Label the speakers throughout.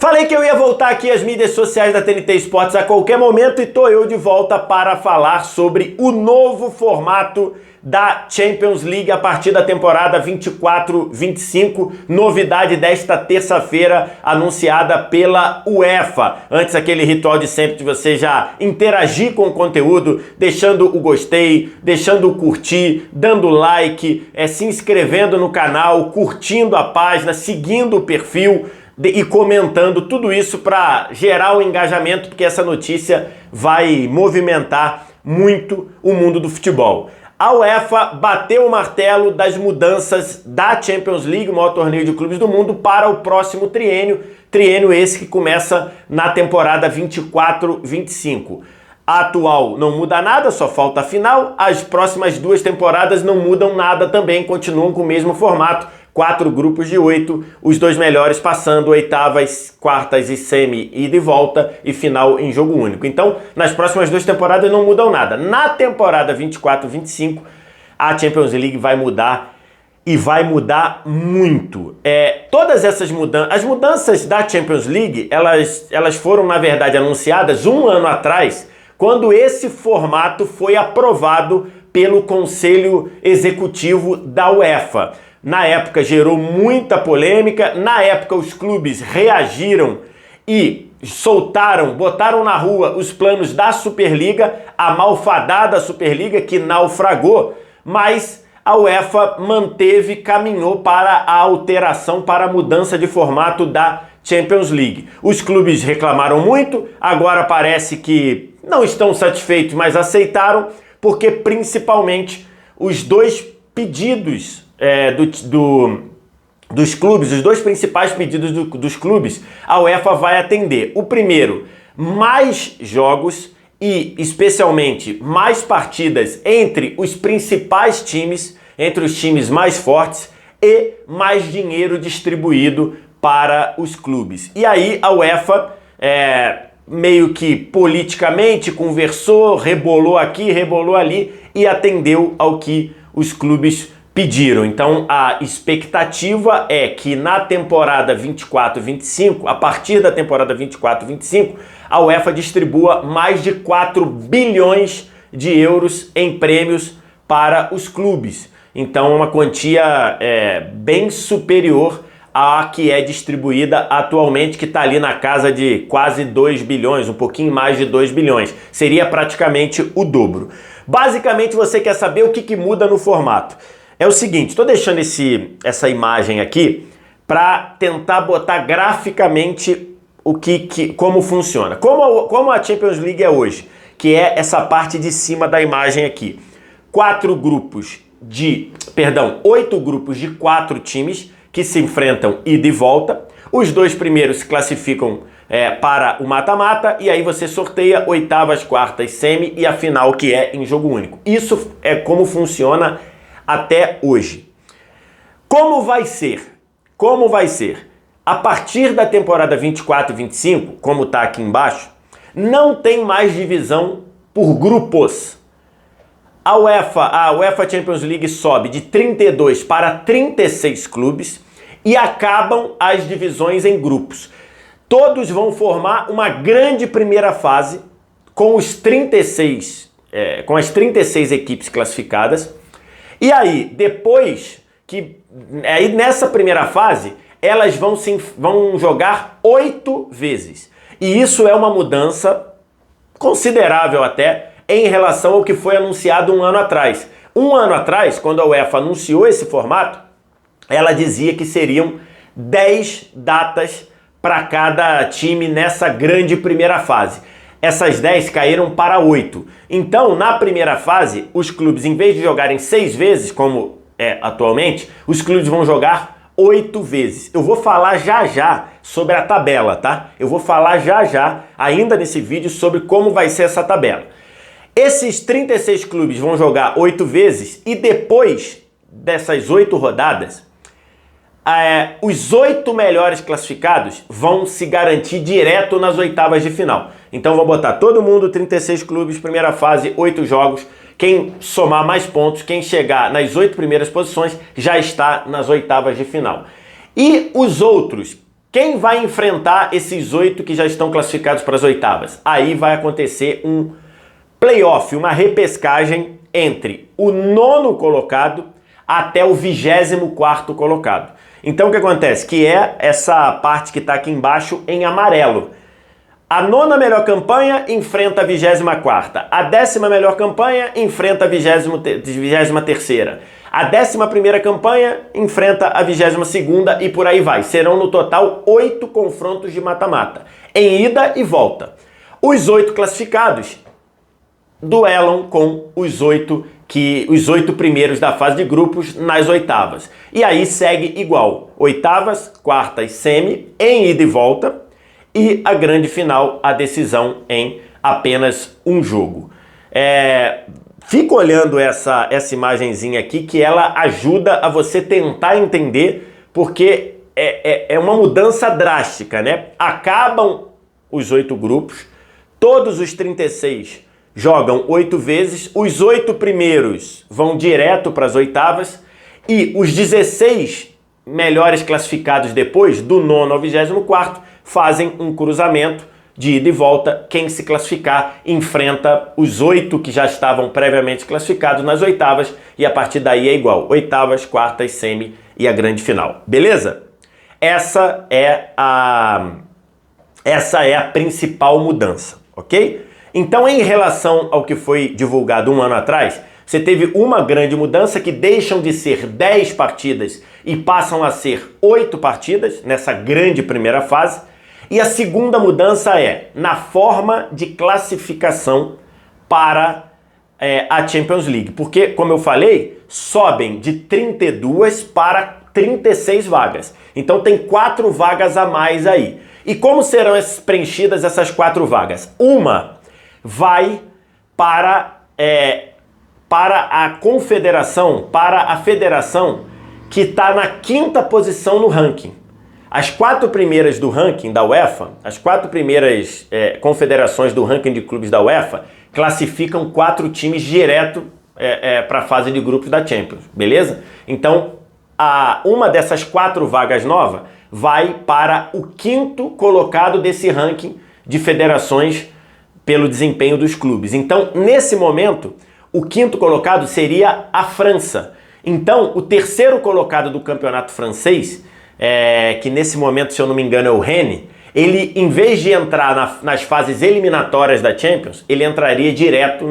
Speaker 1: Falei que eu ia voltar aqui às mídias sociais da TNT Esportes a qualquer momento e tô eu de volta para falar sobre o novo formato da Champions League a partir da temporada 24-25, novidade desta terça-feira anunciada pela UEFA. Antes, aquele ritual de sempre de você já interagir com o conteúdo, deixando o gostei, deixando o curtir, dando like, se inscrevendo no canal, curtindo a página, seguindo o perfil e comentando tudo isso para gerar o engajamento, porque essa notícia vai movimentar muito o mundo do futebol. A UEFA bateu o martelo das mudanças da Champions League, o maior torneio de clubes do mundo, para o próximo triênio esse que começa na temporada 24-25. A atual não muda nada, só falta a final. As próximas duas temporadas não mudam nada também, continuam com o mesmo formato. 4 grupos de 8, os 2 melhores passando, oitavas, quartas e semi, ida e volta, e final em jogo único. Então, nas próximas 2 temporadas não mudam nada. Na temporada 24-25, a Champions League vai mudar, e vai mudar muito. Todas essas mudanças, as mudanças da Champions League, elas foram, na verdade, anunciadas um ano atrás, quando esse formato foi aprovado pelo Conselho Executivo da UEFA. Na época gerou muita polêmica, na época os clubes reagiram e botaram na rua os planos da Superliga, a malfadada Superliga que naufragou, mas a UEFA caminhou para a alteração, para a mudança de formato da Champions League. Os clubes reclamaram muito, agora parece que não estão satisfeitos, mas aceitaram, porque principalmente os dois pedidos dos clubes, os 2 principais pedidos dos clubes, a UEFA vai atender. O primeiro, mais jogos e especialmente mais partidas entre os principais times, entre os times mais fortes, e mais dinheiro distribuído para os clubes. E aí a UEFA meio que politicamente conversou, rebolou aqui, rebolou ali e atendeu ao que os clubes pediram. Então a expectativa é que na temporada 24-25, a partir da temporada 24-25, a UEFA distribua mais de 4 bilhões de euros em prêmios para os clubes. Então uma quantia bem superior à que é distribuída atualmente, que está ali na casa de quase 2 bilhões, um pouquinho mais de 2 bilhões. Seria praticamente o dobro. Basicamente você quer saber o que muda no formato. É o seguinte, estou deixando essa imagem aqui para tentar botar graficamente como funciona. Como a Champions League é hoje, que é essa parte de cima da imagem aqui. 8 grupos de 4 times que se enfrentam ida e volta. Os 2 primeiros se classificam para o mata-mata e aí você sorteia oitavas, quartas, semi e a final, que é em jogo único. Isso é como funciona até hoje. Como vai ser? Como vai ser? A partir da temporada 24-25, como está aqui embaixo, não tem mais divisão por grupos. A UEFA Champions League sobe de 32 para 36 clubes e acabam as divisões em grupos. Todos vão formar uma grande primeira fase com as 36 equipes classificadas. E aí, nessa primeira fase, elas vão jogar 8 vezes. E isso é uma mudança considerável até em relação ao que foi anunciado um ano atrás. Um ano atrás, quando a UEFA anunciou esse formato, ela dizia que seriam 10 datas para cada time nessa grande primeira fase. Essas 10 caíram para 8. Então, na primeira fase, os clubes, em vez de jogarem 6 vezes, como é atualmente, os clubes vão jogar 8 vezes. Eu vou falar já sobre a tabela, tá? Eu vou falar já, ainda nesse vídeo, sobre como vai ser essa tabela. Esses 36 clubes vão jogar 8 vezes e depois dessas 8 rodadas, os 8 melhores classificados vão se garantir direto nas oitavas de final. Então vou botar todo mundo, 36 clubes, primeira fase, 8 jogos. Quem somar mais pontos, quem chegar nas 8 primeiras posições, já está nas oitavas de final. E os outros quem vai enfrentar esses 8 que já estão classificados para as oitavas? Aí vai acontecer um playoff, uma repescagem entre o 9º colocado até o 24º colocado. Então o que acontece? Que é essa parte que está aqui embaixo em amarelo. A 9ª melhor campanha enfrenta a 24ª. A 10ª melhor campanha enfrenta a 23ª. A 11ª campanha enfrenta a 22ª e por aí vai. Serão no total 8 confrontos de mata-mata, em ida e volta. Os 8 classificados duelam com os 8 primeiros da fase de grupos nas oitavas. E aí segue igual. Oitavas, quartas, semi, em ida e volta. E a grande final, a decisão em apenas um jogo. Fica olhando essa imagenzinha aqui, que ela ajuda a você tentar entender, porque é uma mudança drástica, né? Acabam os 8 grupos, todos os 36 jogam 8 vezes, os 8 primeiros vão direto para as oitavas e os 16 melhores classificados depois, do 9º ao 24º, fazem um cruzamento de ida e volta. Quem se classificar enfrenta os 8 que já estavam previamente classificados nas oitavas e a partir daí é igual. Oitavas, quartas, semi e a grande final. Beleza? Essa é a principal mudança, ok? Então, em relação ao que foi divulgado um ano atrás, você teve uma grande mudança que deixam de ser 10 partidas e passam a ser 8 partidas nessa grande primeira fase. E a segunda mudança é na forma de classificação para a Champions League. Porque, como eu falei, sobem de 32 para 36 vagas. Então tem 4 vagas a mais aí. E como serão preenchidas essas 4 vagas? Uma vai para a confederação, para a federação que está na 5ª posição no ranking. As 4 primeiras do ranking da UEFA, as 4 primeiras confederações do ranking de clubes da UEFA, classificam 4 times direto para a fase de grupos da Champions, beleza? Então, uma dessas 4 vagas novas vai para o 5º colocado desse ranking de federações pelo desempenho dos clubes. Então, nesse momento, o 5º colocado seria a França. Então, o 3º colocado do campeonato francês, que nesse momento, se eu não me engano, é o Rennes, ele, em vez de entrar nas fases eliminatórias da Champions, ele entraria direto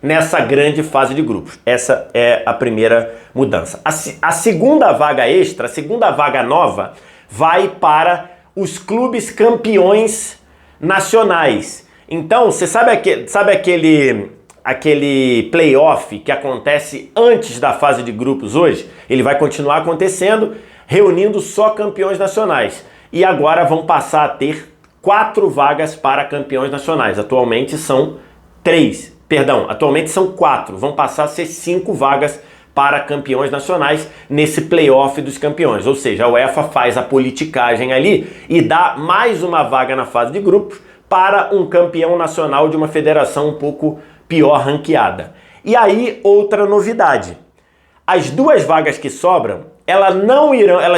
Speaker 1: nessa grande fase de grupos. Essa é a primeira mudança. A segunda vaga extra, a segunda vaga nova, vai para os clubes campeões nacionais. Então, você sabe aquele playoff que acontece antes da fase de grupos hoje? Ele vai continuar acontecendo, reunindo só campeões nacionais. E agora vão passar a ter 4 vagas para campeões nacionais. Atualmente são 4. Vão passar a ser 5 vagas para campeões nacionais nesse playoff dos campeões. Ou seja, a UEFA faz a politicagem ali e dá mais uma vaga na fase de grupos para um campeão nacional de uma federação um pouco pior ranqueada. E aí, outra novidade. As 2 vagas que sobram, elas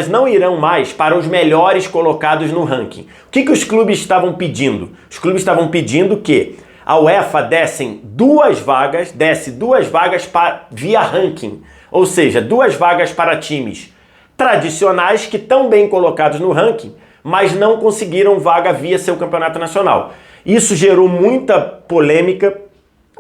Speaker 1: não irão mais para os melhores colocados no ranking. O que os clubes estavam pedindo? Os clubes estavam pedindo que a UEFA desse 2 vagas via ranking. Ou seja, 2 vagas para times tradicionais que estão bem colocados no ranking, mas não conseguiram vaga via seu campeonato nacional. Isso gerou muita polêmica,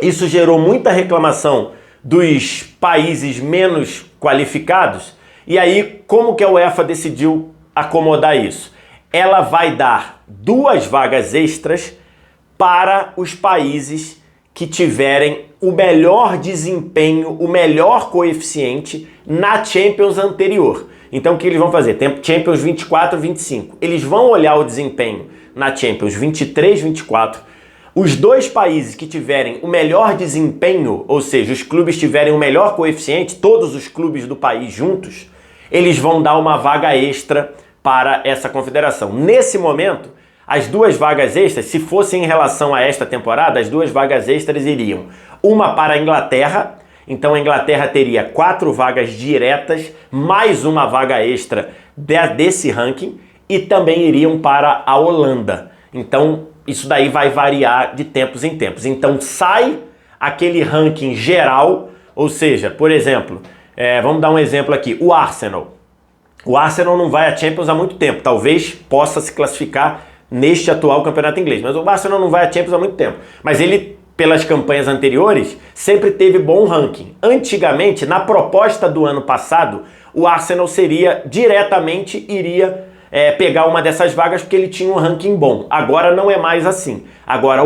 Speaker 1: isso gerou muita reclamação dos países menos qualificados. E aí, como que a UEFA decidiu acomodar isso? Ela vai dar 2 vagas extras para os países que tiverem o melhor desempenho, o melhor coeficiente na Champions anterior. Então o que eles vão fazer? Tem Champions 24, 25. Eles vão olhar o desempenho na Champions 23, 24. Os 2 países que tiverem o melhor desempenho, ou seja, os clubes tiverem o melhor coeficiente, todos os clubes do país juntos, eles vão dar uma vaga extra para essa confederação. Nesse momento, as 2 vagas extras, se fossem em relação a esta temporada, as 2 vagas extras iriam uma para a Inglaterra. Então a Inglaterra teria 4 vagas diretas, mais uma vaga extra desse ranking, e também iriam para a Holanda. Então, isso daí vai variar de tempos em tempos. Então, sai aquele ranking geral, ou seja, por exemplo, vamos dar um exemplo aqui, o Arsenal. O Arsenal não vai à Champions há muito tempo, talvez possa se classificar neste atual campeonato inglês, mas o Arsenal não vai à Champions há muito tempo. Mas ele, pelas campanhas anteriores, sempre teve bom ranking. Antigamente, na proposta do ano passado, o Arsenal iria pegar uma dessas vagas porque ele tinha um ranking bom. Agora não é mais assim. Agora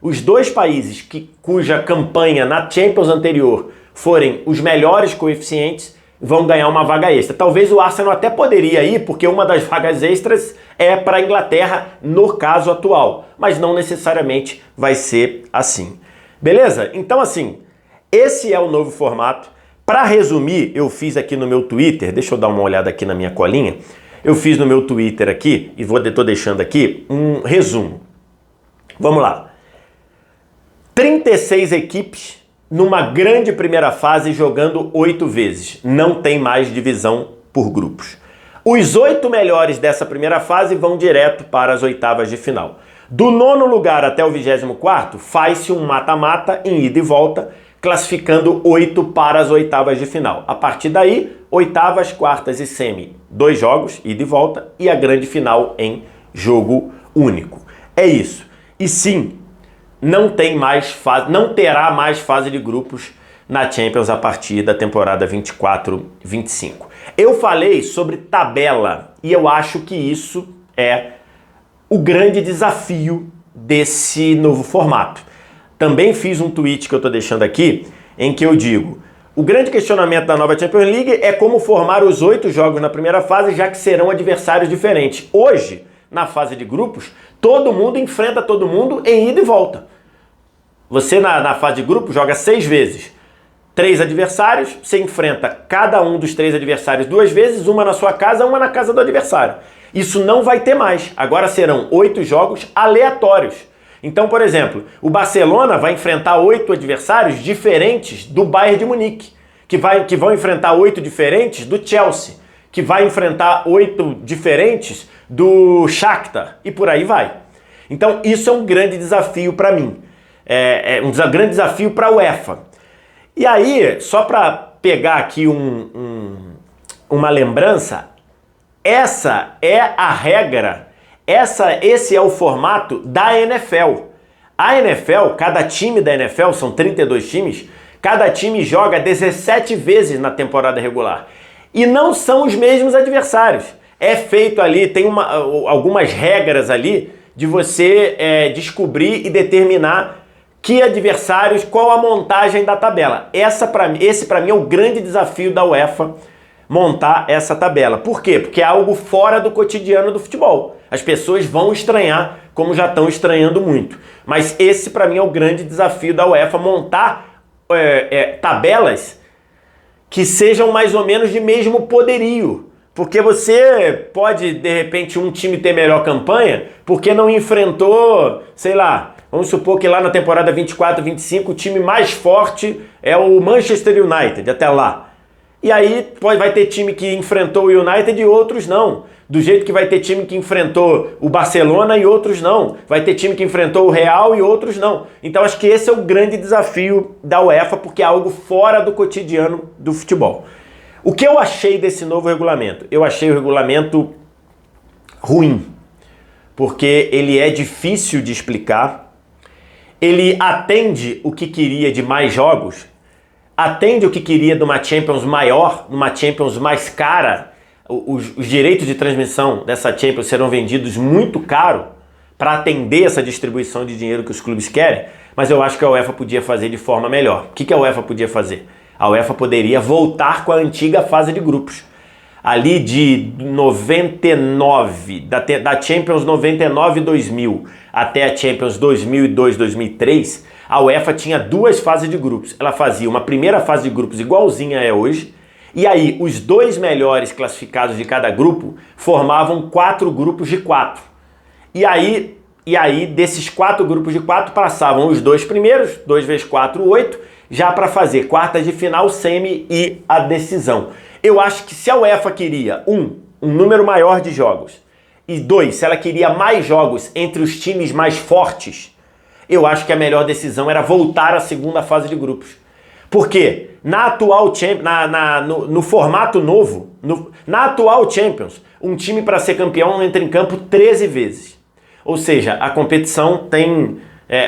Speaker 1: os dois países cuja campanha na Champions anterior forem os melhores coeficientes vão ganhar uma vaga extra. Talvez o Arsenal até poderia ir, porque uma das vagas extras é para a Inglaterra no caso atual, mas não necessariamente vai ser assim. Beleza? Então assim, esse é o novo formato. Para resumir, eu fiz aqui no meu Twitter, deixa eu dar uma olhada aqui na minha colinha, eu fiz no meu Twitter aqui, e estou deixando aqui um resumo. Vamos lá. 36 equipes numa grande primeira fase jogando 8 vezes. Não tem mais divisão por grupos. Os 8 melhores dessa primeira fase vão direto para as oitavas de final. Do 9º lugar até o 24º, faz-se um mata-mata em ida e volta, classificando 8 para as oitavas de final. A partir daí, oitavas, quartas e semi, 2 jogos, ida e volta, e a grande final em jogo único. É isso. E sim, não terá mais fase de grupos na Champions a partir da temporada 24-25. Eu falei sobre tabela e eu acho que isso é o grande desafio desse novo formato. Também fiz um tweet que eu estou deixando aqui, em que eu digo: o grande questionamento da nova Champions League é como formar os 8 jogos na primeira fase, já que serão adversários diferentes. Hoje, na fase de grupos, todo mundo enfrenta todo mundo em ida e volta. Você na fase de grupo joga 6 vezes. 3 adversários, você enfrenta cada um dos 3 adversários 2 vezes, uma na sua casa, uma na casa do adversário. Isso não vai ter mais. Agora serão 8 jogos aleatórios. Então, por exemplo, o Barcelona vai enfrentar 8 adversários diferentes do Bayern de Munique, que vão enfrentar 8 diferentes do Chelsea, que vai enfrentar 8 diferentes do Shakhtar, e por aí vai. Então, isso é um grande desafio para mim. É um grande desafio para a UEFA. E aí, só para pegar aqui uma lembrança, essa é a regra, esse é o formato da NFL. A NFL, cada time da NFL, são 32 times, cada time joga 17 vezes na temporada regular. E não são os mesmos adversários. É feito ali, tem algumas regras ali de você descobrir e determinar que adversários, qual a montagem da tabela. Esse para mim é o grande desafio da UEFA, montar essa tabela. Por quê? Porque é algo fora do cotidiano do futebol. As pessoas vão estranhar, como já estão estranhando muito. Mas esse para mim é o grande desafio da UEFA, montar tabelas que sejam mais ou menos de mesmo poderio. Porque você pode, de repente, um time ter melhor campanha porque não enfrentou, sei lá, vamos supor que lá na temporada 24-25 o time mais forte é o Manchester United, até lá. E aí vai ter time que enfrentou o United e outros não. Do jeito que vai ter time que enfrentou o Barcelona e outros não. Vai ter time que enfrentou o Real e outros não. Então acho que esse é o grande desafio da UEFA, porque é algo fora do cotidiano do futebol. O que eu achei desse novo regulamento? Eu achei o regulamento ruim, porque ele é difícil de explicar, ele atende o que queria de mais jogos, atende o que queria de uma Champions maior, numa Champions mais cara. Os direitos de transmissão dessa Champions serão vendidos muito caro para atender essa distribuição de dinheiro que os clubes querem, mas eu acho que a UEFA podia fazer de forma melhor. O que a UEFA podia fazer? A UEFA poderia voltar com a antiga fase de grupos. Ali de 99, da Champions 99-2000 até a Champions 2002-2003, a UEFA tinha 2 fases de grupos. Ela fazia uma primeira fase de grupos igualzinha é hoje, e aí os 2 melhores classificados de cada grupo formavam 4 grupos de 4. E aí desses 4 grupos de 4 passavam os 2 primeiros, 2 vezes 4, 8, já para fazer quartas de final, semi e a decisão. Eu acho que se a UEFA queria, um número maior de jogos, e 2, se ela queria mais jogos entre os times mais fortes, eu acho que a melhor decisão era voltar à segunda fase de grupos. Porque na atual no formato novo, na atual Champions, um time para ser campeão entra em campo 13 vezes. Ou seja, a competição tem...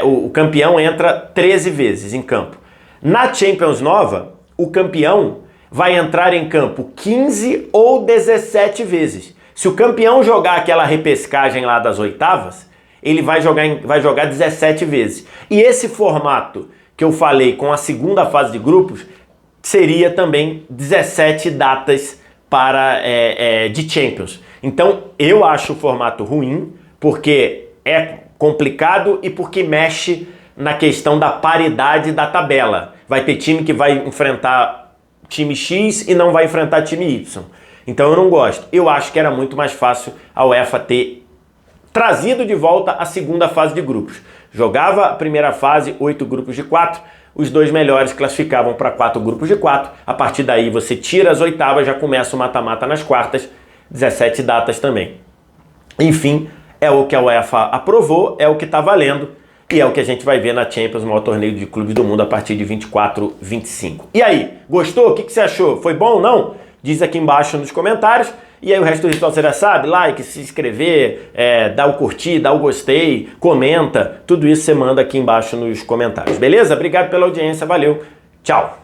Speaker 1: o campeão entra 13 vezes em campo. Na Champions nova, o campeão vai entrar em campo 15 ou 17 vezes. Se o campeão jogar aquela repescagem lá das oitavas, ele vai jogar 17 vezes. E esse formato que eu falei com a segunda fase de grupos seria também 17 datas de Champions. Então eu acho o formato ruim, porque é complicado e porque mexe na questão da paridade da tabela. Vai ter time que vai enfrentar time X e não vai enfrentar time Y. Então eu não gosto. Eu acho que era muito mais fácil a UEFA ter trazido de volta a segunda fase de grupos. Jogava a primeira fase, 8 grupos de 4, os 2 melhores classificavam para 4 grupos de 4, a partir daí você tira as oitavas, já começa o mata-mata nas quartas, 17 datas também. Enfim, é o que a UEFA aprovou, é o que está valendo e é o que a gente vai ver na Champions, o maior torneio de clubes do mundo, a partir de 24, 25. E aí, gostou? O que você achou? Foi bom ou não? Diz aqui embaixo nos comentários. E aí o resto do ritual você já sabe, like, se inscrever, dá o curtir, dá o gostei, comenta, tudo isso você manda aqui embaixo nos comentários, beleza? Obrigado pela audiência, valeu, tchau!